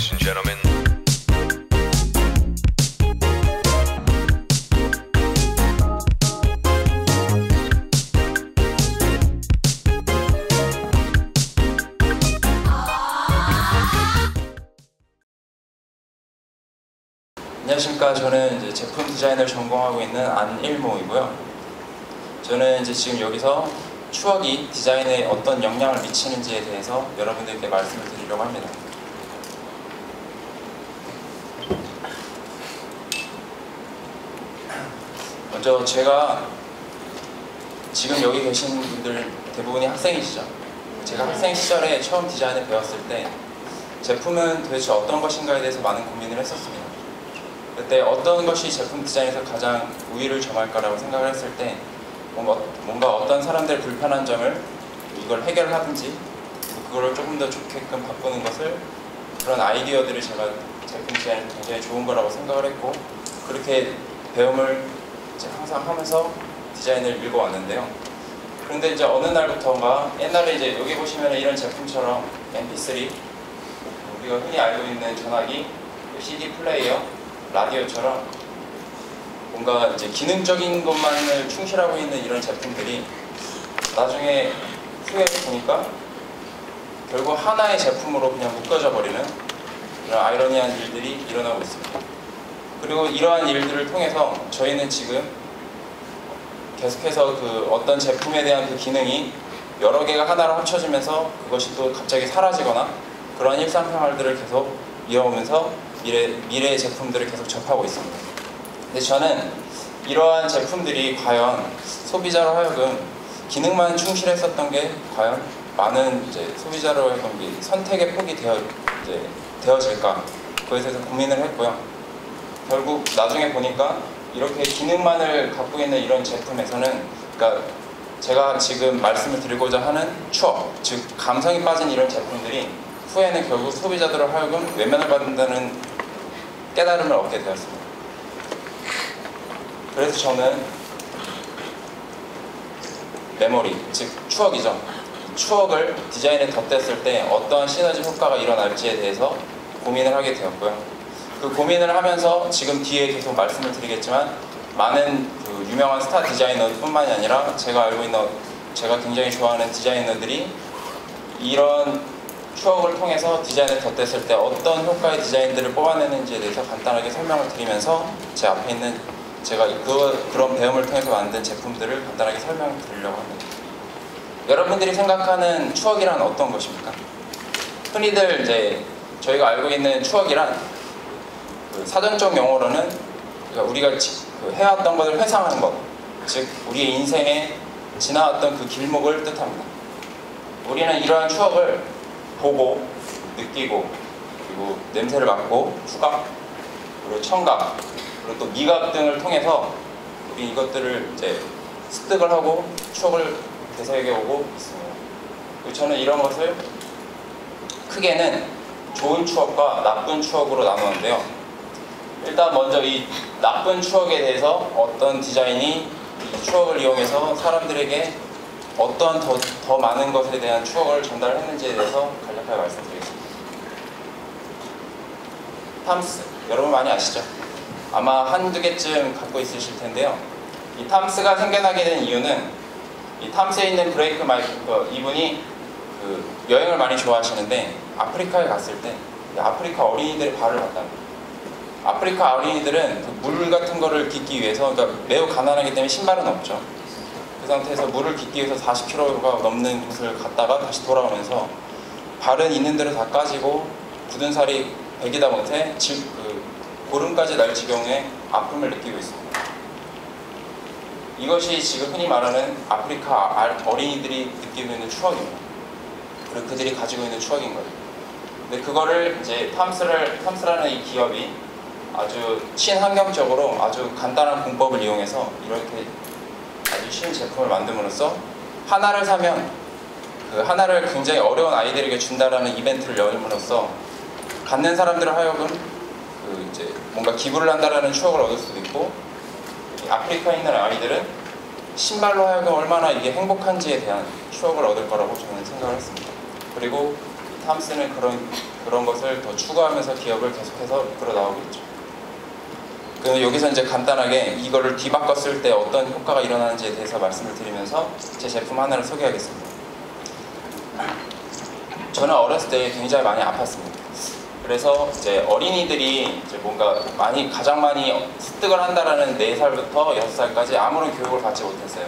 ladies and gentlemen. 안녕하십니까. 저는 이제 제품 디자인을 전공하고 있는 안일모이고요. 저는 이제 지금 여기서 추억이 디자인에 어떤 영향을 미치는지에 대해서 여러분들께 말씀을 드리려고 합니다. 먼저 제가 지금 여기 계신 분들 대부분이 학생이시죠. 제가 학생 시절에 처음 디자인을 배웠을 때 제품은 도대체 어떤 것인가에 대해서 많은 고민을 했었습니다. 그때 어떤 것이 제품 디자인에서 가장 우위를 점할까라고 생각을 했을 때 뭔가 어떤 사람들의 불편한 점을 이걸 해결하든지 그거를 조금 더 좋게끔 바꾸는 것을 그런 아이디어들을 제가 제품 디자인에 굉장히 좋은 거라고 생각을 했고 그렇게 배움을 이제 항상 하면서 디자인을 읽어왔는데요. 그런데 이제 어느 날부터인가 옛날에 이제 여기 보시면 이런 제품처럼 MP3 우리가 흔히 알고 있는 전화기, CD 플레이어, 라디오처럼 뭔가 이제 기능적인 것만을 충실하고 있는 이런 제품들이 나중에 후에 보니까 결국 하나의 제품으로 그냥 묶어져 버리는 이런 아이러니한 일들이 일어나고 있습니다. 그리고 이러한 일들을 통해서 저희는 지금 계속해서 그 어떤 제품에 대한 그 기능이 여러 개가 하나로 합쳐지면서 그것이 또 갑자기 사라지거나 그러한 일상생활들을 계속 이어오면서 미래의 제품들을 계속 접하고 있습니다. 근데 저는 이러한 제품들이 과연 소비자로 하여금 기능만 충실했었던 게 과연 많은 이제 소비자로 하여금 선택의 폭이 되어질까 그것에 대해서 고민을 했고요. 결국 나중에 보니까 이렇게 기능만을 갖고 있는 이런 제품에서는 그러니까 제가 지금 말씀을 드리고자 하는 추억, 즉 감성이 빠진 이런 제품들이 후에는 결국 소비자들로 하여금 외면을 받는다는 깨달음을 얻게 되었습니다. 그래서 저는 메모리, 즉 추억이죠. 추억을 디자인에 덧댔을 때 어떠한 시너지 효과가 일어날지에 대해서 고민을 하게 되었고요. 그 고민을 하면서 지금 뒤에 계속 말씀을 드리겠지만 많은 그 유명한 스타 디자이너뿐만이 아니라 제가 알고 있는 제가 굉장히 좋아하는 디자이너들이 이런 추억을 통해서 디자인을 덧댔을 때 어떤 효과의 디자인들을 뽑아내는지에 대해서 간단하게 설명을 드리면서 제 앞에 있는 제가 그런 배움을 통해서 만든 제품들을 간단하게 설명을 드리려고 합니다. 여러분들이 생각하는 추억이란 어떤 것입니까? 흔히들 이제 저희가 알고 있는 추억이란 그 사전적 용어로는 그러니까 우리가 해왔던 것을 회상하는 것, 즉 우리의 인생에 지나왔던 그 길목을 뜻합니다. 우리는 이러한 추억을 보고, 느끼고, 그리고 냄새를 맡고, 후각, 그리고 청각, 그리고 또 미각 등을 통해서 우리 이것들을 이제 습득을 하고 추억을 되새겨오고 있습니다. 그리고 저는 이런 것을 크게는 좋은 추억과 나쁜 추억으로 나누는데요. 일단 먼저 이 나쁜 추억에 대해서 어떤 디자인이 이 추억을 이용해서 사람들에게 어떠한 더 많은 것에 대한 추억을 전달했는지에 대해서 간략하게 말씀드리겠습니다. 탐스, 여러분 많이 아시죠? 아마 한두 개쯤 갖고 있으실 텐데요. 이 탐스가 생겨나게 된 이유는 이 탐스에 있는 브레이크 마이크 이분이 그 여행을 많이 좋아하시는데 아프리카에 갔을 때 아프리카 어린이들의 발을 봤답니다. 아프리카 어린이들은 그 물 같은 거를 깃기 위해서 그러니까 매우 가난하기 때문에 신발은 없죠. 그 상태에서 물을 깃기 위해서 40km가 넘는 곳을 갔다가 다시 돌아오면서 발은 있는 대로 다 까지고 굳은 살이 배기다 못해 고름까지 날 지경의 아픔을 느끼고 있습니다. 이것이 지금 흔히 말하는 아프리카 어린이들이 느끼고 있는 추억입니다. 그리고 그들이 가지고 있는 추억인 거예요. 근데 그거를 이제 탐스라는 이 기업이 아주 친환경적으로 아주 간단한 공법을 이용해서 이렇게 아주 쉬운 제품을 만듦으로써 하나를 사면 그 하나를 굉장히 어려운 아이들에게 준다라는 이벤트를 열므로써 갖는 사람들을 하여금 그 이제 뭔가 기부를 한다라는 추억을 얻을 수도 있고 아프리카에 있는 아이들은 신발로 하여금 얼마나 이게 행복한지에 대한 추억을 얻을 거라고 저는 생각을 했습니다. 그리고 탐스는 그런 것을 더 추구하면서 기업을 계속해서 이끌어 나오겠죠. 여기서 이제 간단하게 이거를 뒤바꿨을 때 어떤 효과가 일어나는지에 대해서 말씀을 드리면서 제 제품 하나를 소개하겠습니다. 저는 어렸을 때 굉장히 많이 아팠습니다. 그래서 이제 어린이들이 이제 뭔가 가장 많이 습득을 한다라는 4살부터 6살까지 아무런 교육을 받지 못했어요.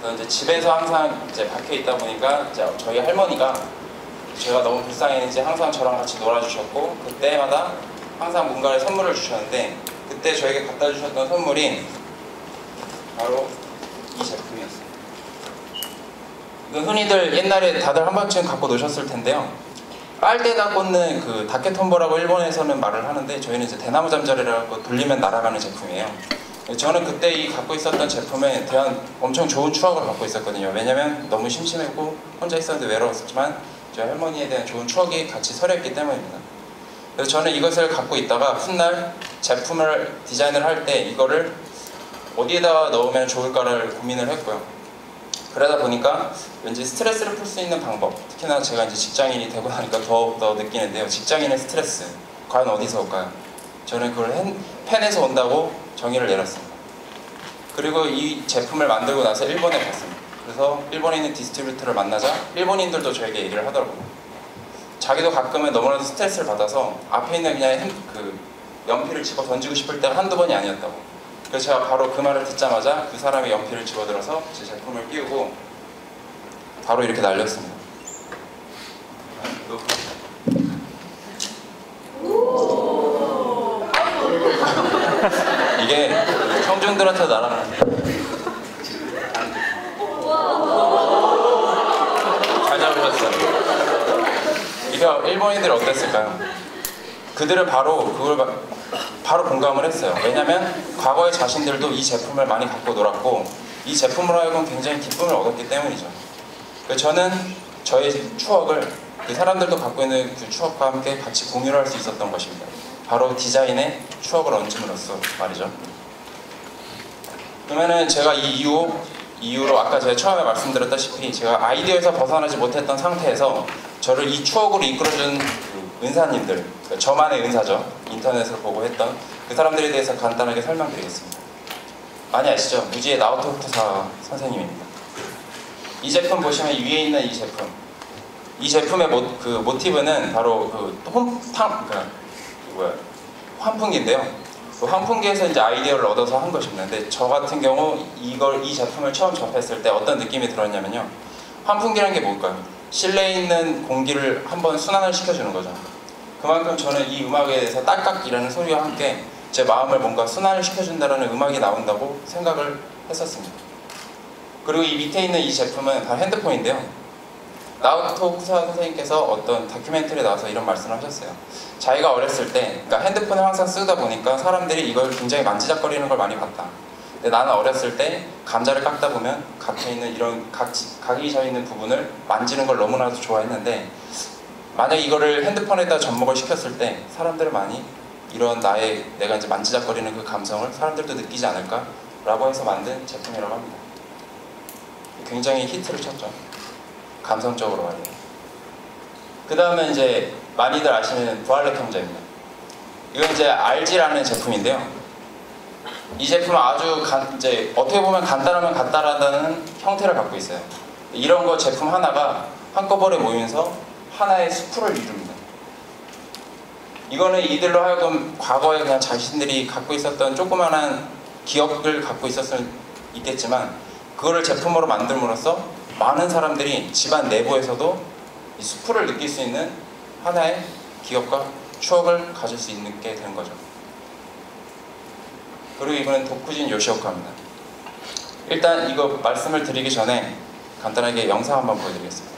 그래서 이제 집에서 항상 이제 박혀 있다 보니까 이제 저희 할머니가 제가 너무 불쌍했는지 항상 저랑 같이 놀아주셨고, 그때마다 항상 뭔가를 선물을 주셨는데, 그때 저에게 갖다 주셨던 선물이 바로 이 제품이었어요. 이건 흔히들 옛날에 다들 한 번쯤 갖고 노셨을 텐데요. 빨대에다 꽂는 그 다케톤보라고 일본에서는 말을 하는데, 저희는 이제 대나무 잠자리라고 돌리면 날아가는 제품이에요. 저는 그때 갖고 있었던 제품에 대한 엄청 좋은 추억을 갖고 있었거든요. 왜냐면 너무 심심했고 혼자 있었는데 외로웠지만 저희 할머니에 대한 좋은 추억이 같이 서려있기 때문입니다. 그래서 저는 이것을 갖고 있다가 훗날 제품을 디자인을 할 때 이거를 어디에다 넣으면 좋을까를 고민을 했고요. 그러다 보니까 왠지 스트레스를 풀 수 있는 방법, 특히나 제가 이제 직장인이 되고 나니까 더욱더 느끼는데요. 직장인의 스트레스, 과연 어디서 올까요? 저는 그걸 펜에서 온다고 정의를 내렸습니다. 그리고 이 제품을 만들고 나서 일본에 갔습니다. 그래서 일본에 있는 디스트리뷰터를 만나자 일본인들도 저에게 얘기를 하더라고요. 자기도 가끔은 너무나도 스트레스를 받아서 앞에 있는 그냥 연필을 집어 던지고 싶을 때가 한두 번이 아니었다고. 그래서 제가 바로 그 말을 듣자마자 그 사람의 연필을 집어들어서 제 제품을 끼우고 바로 이렇게 날렸습니다. 이게 청중들한테 날아가는데 잘 잡으셨어요. 이게 일본인들이 어땠을까요? 그들은 그걸 바로 공감을 했어요. 왜냐면 과거에 자신들도 이 제품을 많이 갖고 놀았고 이 제품으로 하여금 굉장히 기쁨을 얻었기 때문이죠. 저는 저의 추억을 그 사람들도 갖고 있는 그 추억과 함께 같이 공유를 할 수 있었던 것입니다. 바로 디자인에 추억을 얹음으로써 말이죠. 그러면은 제가 이 이후로 아까 제가 처음에 말씀드렸다시피 제가 아이디어에서 벗어나지 못했던 상태에서 저를 이 추억으로 이끌어준 은사님들, 저만의 은사죠. 인터넷을 보고 했던 그 사람들에 대해서 간단하게 설명드리겠습니다. 많이 아시죠? 무지의 나오토 후쿠사 선생님입니다. 이 제품 보시면 위에 있는 이 제품, 이 제품의 모티브는 바로 환풍기인데요. 그 환풍기에서 이제 아이디어를 얻어서 한 것입니다. 근데 저 같은 경우 이 제품을 처음 접했을 때 어떤 느낌이 들었냐면요. 환풍기라는 게 뭘까요? 실내에 있는 공기를 한번 순환을 시켜주는 거죠. 그만큼 저는 이 음악에 대해서 딸깍이라는 소리와 함께 제 마음을 뭔가 순환을 시켜준다는 음악이 나온다고 생각을 했었습니다. 그리고 이 밑에 있는 이 제품은 다 핸드폰인데요. 나오토 후쿠사 선생님께서 어떤 다큐멘터리에 나와서 이런 말씀을 하셨어요. 자기가 어렸을 때, 그러니까 핸드폰을 항상 쓰다 보니까 사람들이 이걸 굉장히 만지작거리는 걸 많이 봤다. 근데 나는 어렸을 때 감자를 깎다 보면 각에 있는 이런 각이 져 있는 부분을 만지는 걸 너무나도 좋아했는데 만약 이거를 핸드폰에다 접목을 시켰을 때 사람들은 많이 이런 내가 이제 만지작거리는 그 감성을 사람들도 느끼지 않을까라고 해서 만든 제품이라고 합니다. 굉장히 히트를 쳤죠. 감성적으로 말이에요. 그 다음에 이제 많이들 아시는 부활렛 형제입니다. 이건 이제 RG라는 제품인데요. 이 제품은 아주 이제 어떻게 보면 간단하면 간단하다는 형태를 갖고 있어요. 이런 거 제품 하나가 한꺼번에 모이면서 하나의 수풀을 이룹니다. 이거는 이들로 하여금 과거에 그냥 자신들이 갖고 있었던 조그만한 기억을 갖고 있겠지만 그거를 제품으로 만듦으로써 많은 사람들이 집안 내부에서도 이 수풀을 느낄 수 있는 하나의 기억과 추억을 가질 수 있게 되는 거죠. 그리고 이번엔 도쿠진 요시오카입니다. 일단 이거 말씀을 드리기 전에 간단하게 영상 한번 보여드리겠습니다.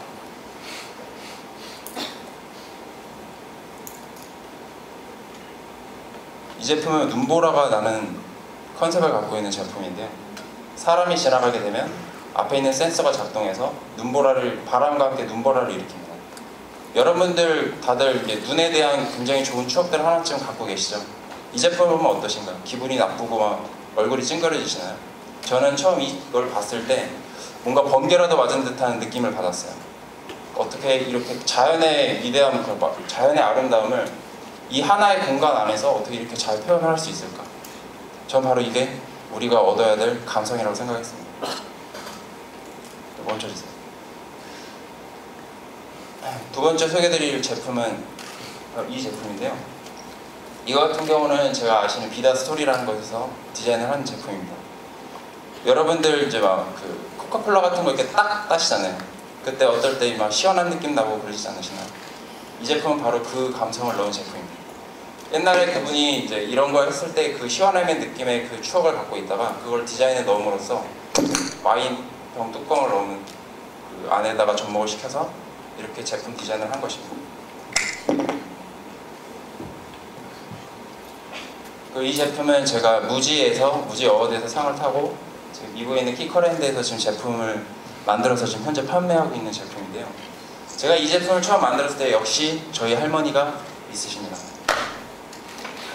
이 제품은 눈보라가 나는 컨셉을 갖고 있는 제품인데요. 사람이 지나가게 되면 앞에 있는 센서가 작동해서 바람과 함께 눈보라를 일으킵니다. 여러분들 다들 눈에 대한 굉장히 좋은 추억들 하나쯤 갖고 계시죠? 이 제품을 보면 어떠신가요? 기분이 나쁘고 막 얼굴이 찡그려지시나요? 저는 처음 이걸 봤을 때 뭔가 번개라도 맞은 듯한 느낌을 받았어요. 어떻게 이렇게 자연의 위대함, 자연의 아름다움을 이 하나의 공간 안에서 어떻게 이렇게 잘 표현을 할 수 있을까? 전 바로 이게 우리가 얻어야 될 감성이라고 생각했습니다. 멈춰주세요. 두 번째 소개드릴 제품은 바로 이 제품인데요. 이거 같은 경우는 제가 아시는 비다 스토리라는 곳에서 디자인을 한 제품입니다. 여러분들 이제 막 그 코카콜라 같은 거 이렇게 딱 따시잖아요. 그때 어떨 때 막 시원한 느낌 나고 그러시지 않으시나요? 이 제품은 바로 그 감성을 넣은 제품입니다. 옛날에 그분이 이제 이런 거 했을 때 그 시원함의 느낌의 그 추억을 갖고 있다가 그걸 디자인에 넣음으로써 와인병 뚜껑을 넣는 그 안에다가 접목을 시켜서 이렇게 제품 디자인을 한 것입니다. 이 제품은 제가 무지 어워드에서 상을 타고 지금 미국에 있는 키커랜드에서 지금 제품을 만들어서 지금 현재 판매하고 있는 제품인데요. 제가 이 제품을 처음 만들었을 때 역시 저희 할머니가 있으십니다.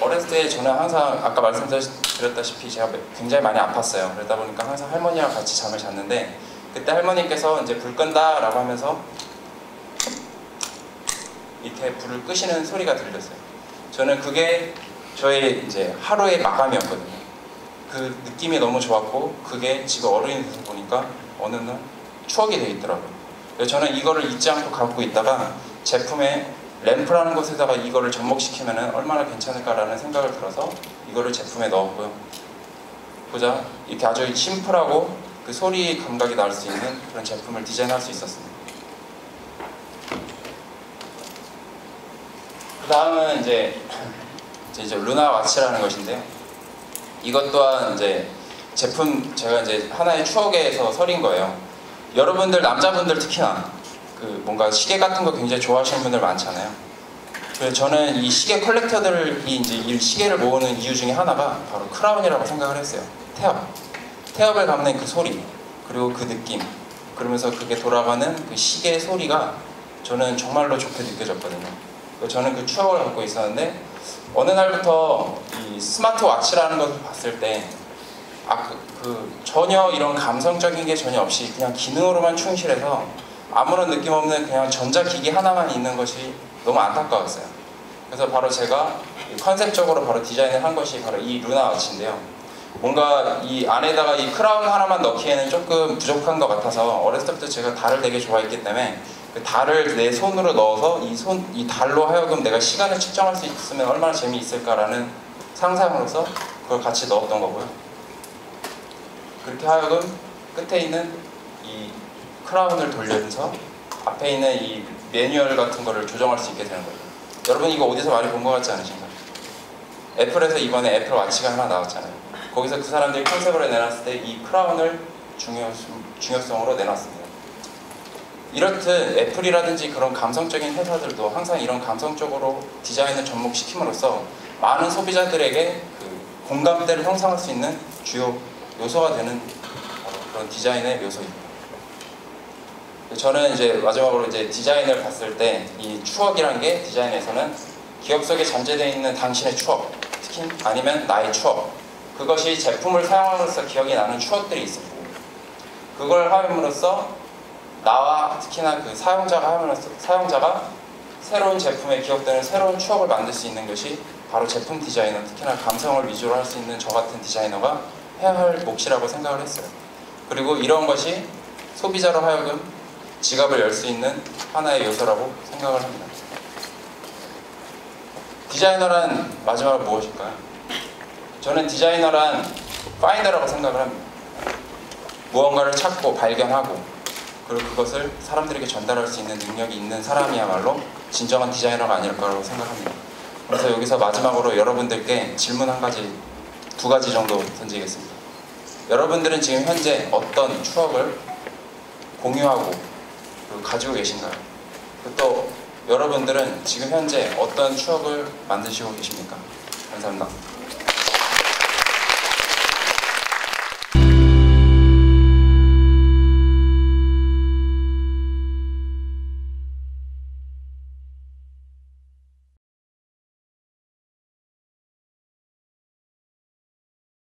어렸을 때 저는 항상 아까 말씀드렸다시피 제가 굉장히 많이 아팠어요. 그러다 보니까 항상 할머니랑 같이 잠을 잤는데 그때 할머니께서 이제 불 끈다 라고 하면서 이렇게 불을 끄시는 소리가 들렸어요. 저는 그게 저의 이제 하루의 마감이었거든요. 그 느낌이 너무 좋았고 그게 지금 어른이 돼서 보니까 어느 날 추억이 되어 있더라고요. 그래서 저는 이거를 잊지 않고 갖고 있다가 제품에 램프라는 곳에다가 이거를 접목시키면 얼마나 괜찮을까라는 생각을 들어서 이거를 제품에 넣었고요. 보자 이렇게 아주 심플하고 그 소리 감각이 날 수 있는 그런 제품을 디자인할 수 있었습니다. 그 다음은 이제 루나 와치라는 것인데요. 이것 또한 이제 제품 제가 이제 하나의 추억에서 설인 거예요. 여러분들 남자분들 특히나 그 뭔가 시계 같은 거 굉장히 좋아하시는 분들 많잖아요. 그래서 저는 이 시계 컬렉터들이 이제 이 시계를 모으는 이유 중에 하나가 바로 크라운이라고 생각을 했어요. 태엽을 감는 그 소리 그리고 그 느낌 그러면서 그게 돌아가는 그 시계의 소리가 저는 정말로 좋게 느껴졌거든요. 저는 그 추억을 갖고 있었는데 어느 날부터 이 스마트워치라는 것을 봤을 때 전혀 이런 감성적인 게 전혀 없이 그냥 기능으로만 충실해서 아무런 느낌 없는 그냥 전자기기 하나만 있는 것이 너무 안타까웠어요. 그래서 바로 제가 컨셉적으로 바로 디자인을 한 것이 바로 이 루나 워치인데요. 뭔가 이 안에다가 이 크라운 하나만 넣기에는 조금 부족한 것 같아서 어렸을 때부터 제가 달을 되게 좋아했기 때문에 그 달을 내 손으로 넣어서 이 달로 하여금 내가 시간을 측정할 수 있으면 얼마나 재미있을까라는 상상으로서 그걸 같이 넣었던 거고요. 그렇게 하여금 끝에 있는 이 크라운을 돌려서 앞에 있는 이 매뉴얼 같은 거를 조정할 수 있게 되는 거예요. 여러분 이거 어디서 많이 본 것 같지 않으신가요? 애플에서 이번에 애플 와치가 하나 나왔잖아요. 거기서 그 사람들이 컨셉으로 내놨을 때 이 크라운을 중요성으로 내놨습니다. 이렇듯 애플이라든지 그런 감성적인 회사들도 항상 이런 감성적으로 디자인을 접목시킴으로써 많은 소비자들에게 그 공감대를 형성할 수 있는 주요 요소가 되는 그런 디자인의 요소입니다. 저는 이제 마지막으로 이제 디자인을 봤을 때 이 추억이란 게 디자인에서는 기억 속에 잠재되어 있는 당신의 추억, 특히 아니면 나의 추억, 그것이 제품을 사용함으로써 기억이 나는 추억들이 있을 거고 그걸 함으로써 나와 특히나 그 사용자가 새로운 제품에 기억되는 새로운 추억을 만들 수 있는 것이 바로 제품 디자이너, 특히나 감성을 위주로 할 수 있는 저 같은 디자이너가 해야 할 몫이라고 생각을 했어요. 그리고 이런 것이 소비자로 하여금 지갑을 열 수 있는 하나의 요소라고 생각을 합니다. 디자이너란 마지막으로 무엇일까요? 저는 디자이너란 파인더라고 생각을 합니다. 무언가를 찾고 발견하고 그리고 그것을 사람들에게 전달할 수 있는 능력이 있는 사람이야말로 진정한 디자이너가 아닐까라고 생각합니다. 그래서 여기서 마지막으로 여러분들께 질문 두 가지 정도 던지겠습니다. 여러분들은 지금 현재 어떤 추억을 공유하고 가지고 계신가요? 또 여러분들은 지금 현재 어떤 추억을 만드시고 계십니까? 감사합니다.